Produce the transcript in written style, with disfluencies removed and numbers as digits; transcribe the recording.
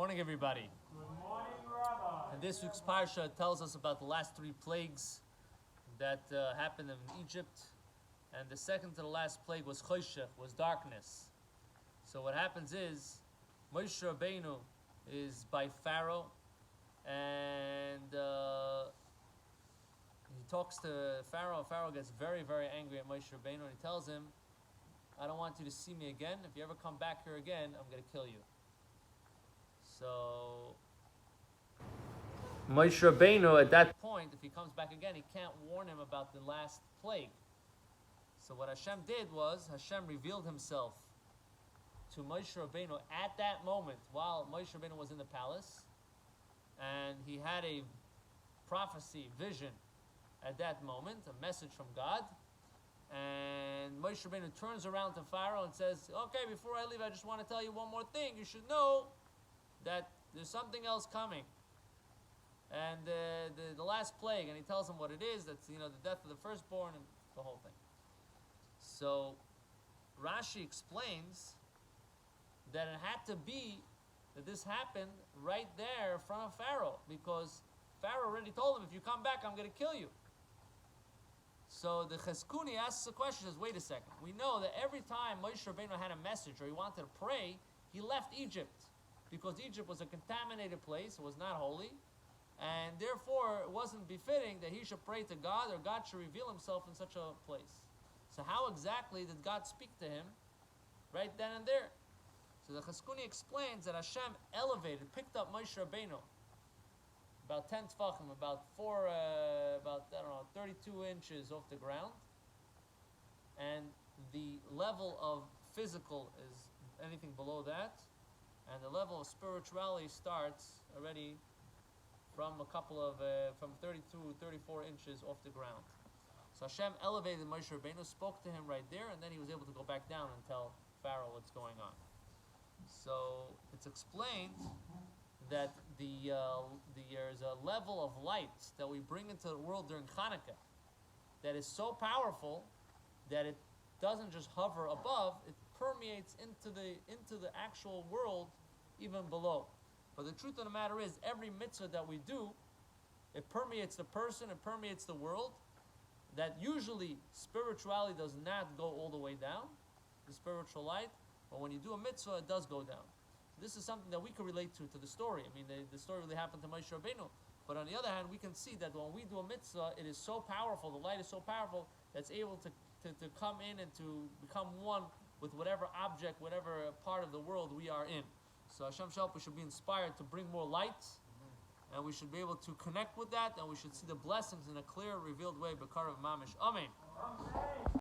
Morning, everybody. Good morning, Rabbi. And this week's parsha tells us about the last three plagues that happened in Egypt. And the second to the last plague was choshech, was darkness. So what happens is, Moshe Rabbeinu is by Pharaoh, and he talks to Pharaoh. Pharaoh gets very, very angry at Moshe Rabbeinu, and he tells him, I don't want you to see me again. If you ever come back here again, I'm going to kill you. So Moshe Rabbeinu, at that point, if he comes back again, he can't warn him about the last plague. So what Hashem did was, Hashem revealed himself to Moshe Rabbeinu at that moment, while Moshe Rabbeinu was in the palace, and he had a prophecy, vision at that moment, a message from God. And Moshe Rabbeinu turns around to Pharaoh and says, okay, before I leave, I just want to tell you one more thing. You should know that there's something else coming. And the last plague, and he tells him what it is. That's, the death of the firstborn and the whole thing. So Rashi explains that it had to be that this happened right there in front of Pharaoh, because Pharaoh already told him, if you come back, I'm going to kill you. So the Cheskuni asks the question, says, wait a second. We know that every time Moshe Rabbeinu had a message or he wanted to pray, he left Egypt, because Egypt was a contaminated place, it was not holy, and therefore it wasn't befitting that he should pray to God, or God should reveal himself in such a place. So how exactly did God speak to him right then and there? So the Cheskuni explains that Hashem picked up Moshe Rabbeinu about 10 tefachim, about 32 inches off the ground, and the level of physical is anything below that, and the level of spirituality starts already from from 32, 34 inches off the ground. So Hashem elevated Moshe Rabbeinu, spoke to him right there, and then he was able to go back down and tell Pharaoh what's going on. So it's explained that there's a level of light that we bring into the world during Hanukkah that is so powerful that it doesn't just hover above, it permeates into the actual world even below. But the truth of the matter is, every mitzvah that we do, it permeates the person, it permeates the world, that usually spirituality does not go all the way down, the spiritual light, but when you do a mitzvah, it does go down. This is something that we can relate to the story. I mean, the story really happened to Moshe Rabbeinu. But on the other hand, we can see that when we do a mitzvah, it is so powerful, the light is so powerful, that it's able to come in and to become one with whatever object, whatever part of the world we are in. So Hashem Shalom, we should be inspired to bring more light, and we should be able to connect with that, and we should see the blessings in a clear, revealed way, B'karav Mamish. Amen.